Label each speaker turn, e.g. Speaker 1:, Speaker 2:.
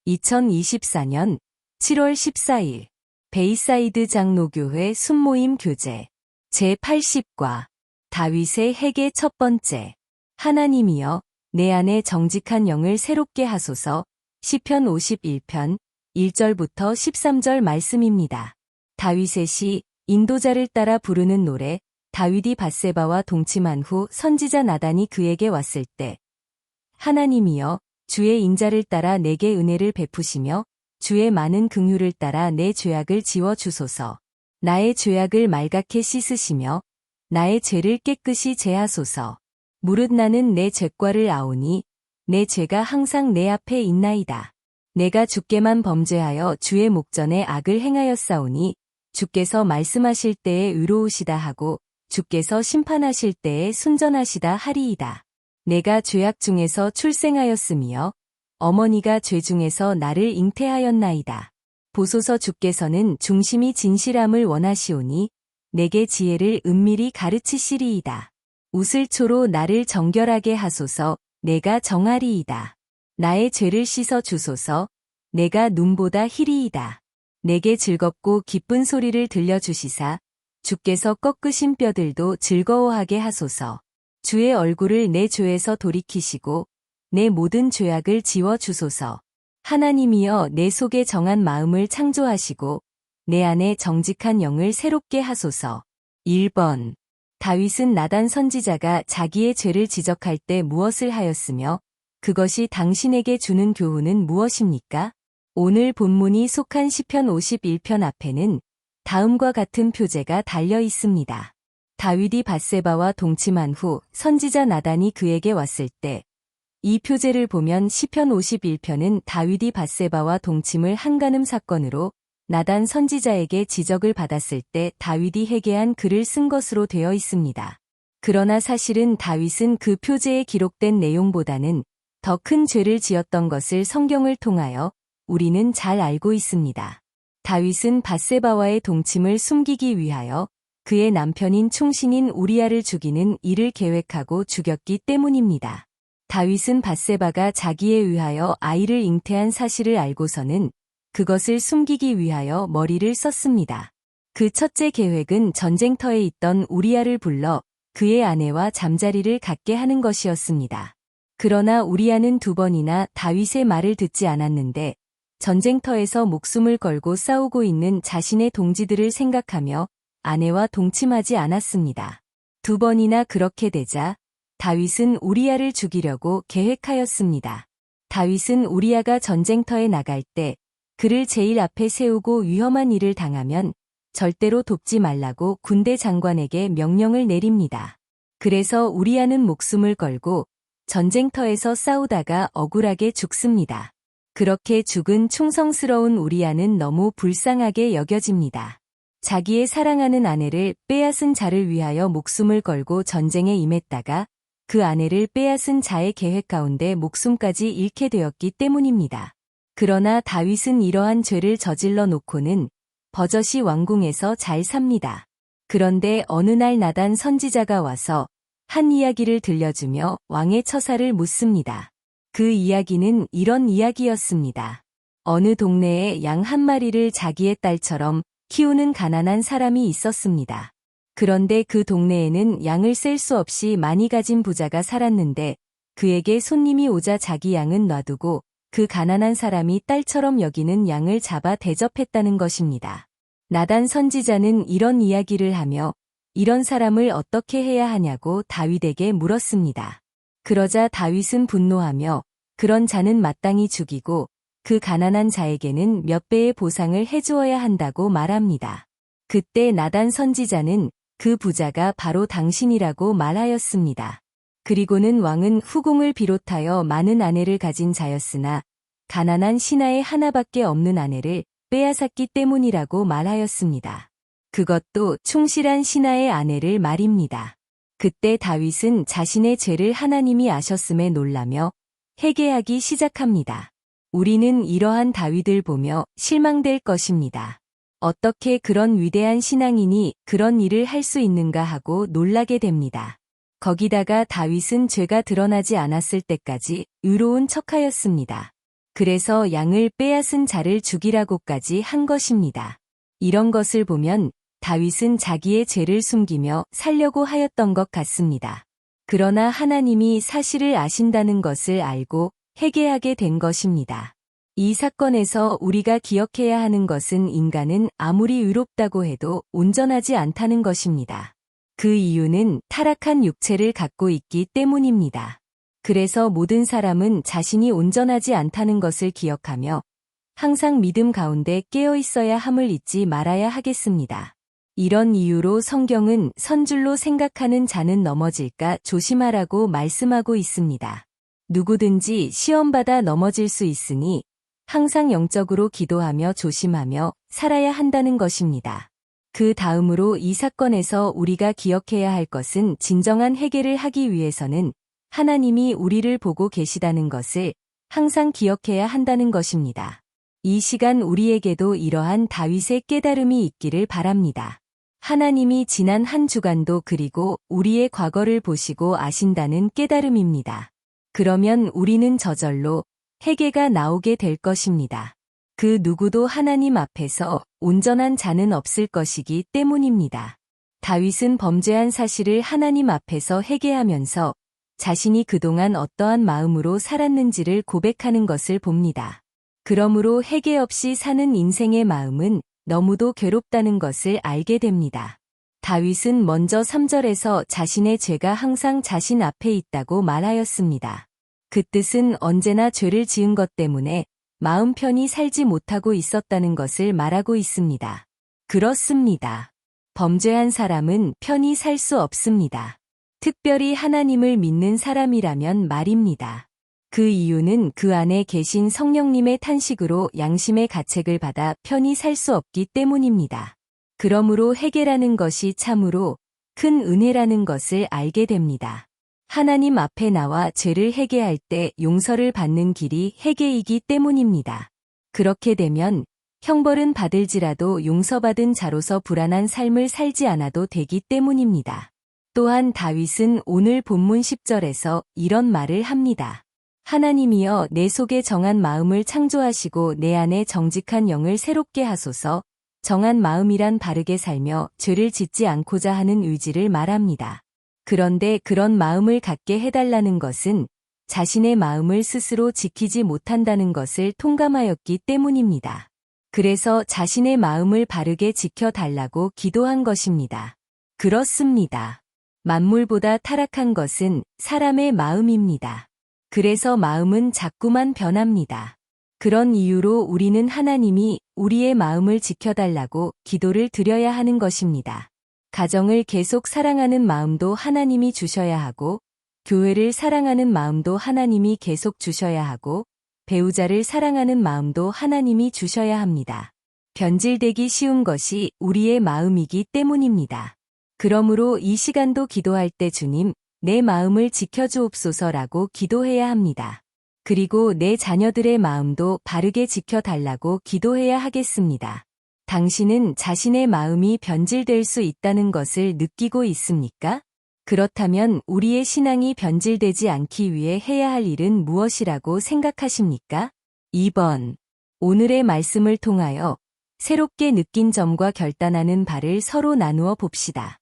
Speaker 1: 2024년 7월 14일 베이사이드 장로교회 순모임 교제 제80과 다윗의 회개 첫 번째. 하나님이여 내 안에 정직한 영을 새롭게 하소서. 시편 51편 1절부터 13절 말씀입니다. 다윗의 시 인도자를 따라 부르는 노래. 다윗이 밧세바와 동침한 후 선지자 나단이 그에게 왔을 때 하나님이여 주의 인자를 따라 내게 은혜를 베푸시며 주의 많은 긍휼을 따라 내 죄악을 지워 주소서. 나의 죄악을 말갛게 씻으시며 나의 죄를 깨끗이 제하소서. 무릇 나는 내 죄과를 아오니 내 죄가 항상 내 앞에 있나이다. 내가 주께만 범죄하여 주의 목전에 악을 행하였사오니 주께서 말씀하실 때에 의로우시다 하고 주께서 심판하실 때에 순전하시다 하리이다. 내가 죄악 중에서 출생하였으며 어머니가 죄 중에서 나를 잉태하였나이다. 보소서 주께서는 중심이 진실함을 원하시오니 내게 지혜를 은밀히 가르치시리이다. 우슬초로 나를 정결하게 하소서. 내가 정하리이다. 나의 죄를 씻어 주소서. 내가 눈보다 희리이다. 내게 즐겁고 기쁜 소리를 들려주시사 주께서 꺾으신 뼈들도 즐거워하게 하소서. 주의 얼굴을 내 죄에서 돌이키시고 내 모든 죄악을 지워 주소서. 하나님이여 내 속에 정한 마음을 창조하시고 내 안에 정직한 영을 새롭게 하소서. 1번. 다윗은 나단 선지자가 자기의 죄를 지적할 때 무엇을 하였으며 그것이 당신에게 주는 교훈은 무엇입니까? 오늘 본문이 속한 시편 51편 앞에는 다음과 같은 표제가 달려 있습니다. 다윗이 밧세바와 동침한 후 선지자 나단이 그에게 왔을 때. 이 표제를 보면 시편 51편은 다윗이 밧세바와 동침을 한간음 사건으로 나단 선지자에게 지적을 받았을 때 다윗이 회개한 글을 쓴 것으로 되어 있습니다. 그러나 사실은 다윗은 그 표제에 기록된 내용보다는 더 큰 죄를 지었던 것을 성경을 통하여 우리는 잘 알고 있습니다. 다윗은 밧세바와의 동침을 숨기기 위하여 그의 남편인 충신인 우리아를 죽이는 일을 계획하고 죽였기 때문입니다. 다윗은 밧세바가 자기에 의하여 아이를 잉태한 사실을 알고서는 그것을 숨기기 위하여 머리를 썼습니다. 그 첫째 계획은 전쟁터에 있던 우리아를 불러 그의 아내와 잠자리를 갖게 하는 것이었습니다. 그러나 우리아는 2번이나 다윗의 말을 듣지 않았는데 전쟁터에서 목숨을 걸고 싸우고 있는 자신의 동지들을 생각하며 아내와 동침하지 않았습니다. 2번이나 그렇게 되자 다윗은 우리아를 죽이려고 계획하였습니다. 다윗은 우리아가 전쟁터에 나갈 때 그를 제일 앞에 세우고 위험한 일을 당하면 절대로 돕지 말라고 군대 장관에게 명령을 내립니다. 그래서 우리아는 목숨을 걸고 전쟁터에서 싸우다가 억울하게 죽습니다. 그렇게 죽은 충성스러운 우리아는 너무 불쌍하게 여겨집니다. 자기의 사랑하는 아내를 빼앗은 자를 위하여 목숨을 걸고 전쟁에 임했다가 그 아내를 빼앗은 자의 계획 가운데 목숨까지 잃게 되었기 때문입니다. 그러나 다윗은 이러한 죄를 저질러 놓고는 버젓이 왕궁에서 잘 삽니다. 그런데 어느 날 나단 선지자가 와서 한 이야기를 들려주며 왕의 처사를 묻습니다. 그 이야기는 이런 이야기였습니다. 어느 동네에 양 한 마리를 자기의 딸처럼 키우는 가난한 사람이 있었습니다. 그런데 그 동네에는 양을 셀 수 없이 많이 가진 부자가 살았는데 그에게 손님이 오자 자기 양은 놔두고 그 가난한 사람이 딸처럼 여기는 양을 잡아 대접했다는 것입니다. 나단 선지자는 이런 이야기를 하며 이런 사람을 어떻게 해야 하냐고 다윗에게 물었습니다. 그러자 다윗은 분노하며 그런 자는 마땅히 죽이고 그 가난한 자에게는 몇 배의 보상을 해주어야 한다고 말합니다. 그때 나단 선지자는 그 부자가 바로 당신이라고 말하였습니다. 그리고는 왕은 후궁을 비롯하여 많은 아내를 가진 자였으나 가난한 신하의 하나밖에 없는 아내를 빼앗았기 때문이라고 말하였습니다. 그것도 충실한 신하의 아내를 말입니다. 그때 다윗은 자신의 죄를 하나님이 아셨음에 놀라며 회개하기 시작합니다. 우리는 이러한 다윗을 보며 실망될 것입니다. 어떻게 그런 위대한 신앙인이 그런 일을 할 수 있는가 하고 놀라게 됩니다. 거기다가 다윗은 죄가 드러나지 않았을 때까지 의로운 척하였습니다. 그래서 양을 빼앗은 자를 죽이라고까지 한 것입니다. 이런 것을 보면 다윗은 자기의 죄를 숨기며 살려고 하였던 것 같습니다. 그러나 하나님이 사실을 아신다는 것을 알고 회개하게 된 것입니다. 이 사건에서 우리가 기억해야 하는 것은 인간은 아무리 의롭다고 해도 온전하지 않다는 것입니다. 그 이유는 타락한 육체를 갖고 있기 때문입니다. 그래서 모든 사람은 자신이 온전하지 않다는 것을 기억하며 항상 믿음 가운데 깨어 있어야 함을 잊지 말아야 하겠습니다. 이런 이유로 성경은 선줄로 생각하는 자는 넘어질까 조심하라고 말씀하고 있습니다. 누구든지 시험받아 넘어질 수 있으니 항상 영적으로 기도하며 조심하며 살아야 한다는 것입니다. 그 다음으로 이 사건에서 우리가 기억해야 할 것은 진정한 회개를 하기 위해서는 하나님이 우리를 보고 계시다는 것을 항상 기억해야 한다는 것입니다. 이 시간 우리에게도 이러한 다윗의 깨달음이 있기를 바랍니다. 하나님이 지난 한 주간도 그리고 우리의 과거를 보시고 아신다는 깨달음입니다. 그러면 우리는 저절로 회개가 나오게 될 것입니다. 그 누구도 하나님 앞에서 온전한 자는 없을 것이기 때문입니다. 다윗은 범죄한 사실을 하나님 앞에서 회개하면서 자신이 그동안 어떠한 마음으로 살았는지를 고백하는 것을 봅니다. 그러므로 회개 없이 사는 인생의 마음은 너무도 괴롭다는 것을 알게 됩니다. 다윗은 먼저 3절에서 자신의 죄가 항상 자신 앞에 있다고 말하였습니다. 그 뜻은 언제나 죄를 지은 것 때문에 마음 편히 살지 못하고 있었다는 것을 말하고 있습니다. 그렇습니다. 범죄한 사람은 편히 살 수 없습니다. 특별히 하나님을 믿는 사람이라면 말입니다. 그 이유는 그 안에 계신 성령님의 탄식으로 양심의 가책을 받아 편히 살 수 없기 때문입니다. 그러므로 회개라는 것이 참으로 큰 은혜라는 것을 알게 됩니다. 하나님 앞에 나와 죄를 회개할 때 용서를 받는 길이 회개이기 때문입니다. 그렇게 되면 형벌은 받을지라도 용서받은 자로서 불안한 삶을 살지 않아도 되기 때문입니다. 또한 다윗은 오늘 본문 10절에서 이런 말을 합니다. 하나님이여 내 속에 정한 마음을 창조하시고 내 안에 정직한 영을 새롭게 하소서. 정한 마음이란 바르게 살며 죄를 짓지 않고자 하는 의지를 말합니다. 그런데 그런 마음을 갖게 해달라는 것은 자신의 마음을 스스로 지키지 못한다는 것을 통감하였기 때문입니다. 그래서 자신의 마음을 바르게 지켜달라고 기도한 것입니다. 그렇습니다. 만물보다 타락한 것은 사람의 마음입니다. 그래서 마음은 자꾸만 변합니다. 그런 이유로 우리는 하나님이 우리의 마음을 지켜달라고 기도를 드려야 하는 것입니다. 가정을 계속 사랑하는 마음도 하나님이 주셔야 하고, 교회를 사랑하는 마음도 하나님이 계속 주셔야 하고, 배우자를 사랑하는 마음도 하나님이 주셔야 합니다. 변질되기 쉬운 것이 우리의 마음이기 때문입니다. 그러므로 이 시간도 기도할 때 주님, 내 마음을 지켜주옵소서라고 기도해야 합니다. 그리고 내 자녀들의 마음도 바르게 지켜달라고 기도해야 하겠습니다. 당신은 자신의 마음이 변질될 수 있다는 것을 느끼고 있습니까? 그렇다면 우리의 신앙이 변질되지 않기 위해 해야 할 일은 무엇이라고 생각하십니까? 2번. 오늘의 말씀을 통하여 새롭게 느낀 점과 결단하는 바를 서로 나누어 봅시다.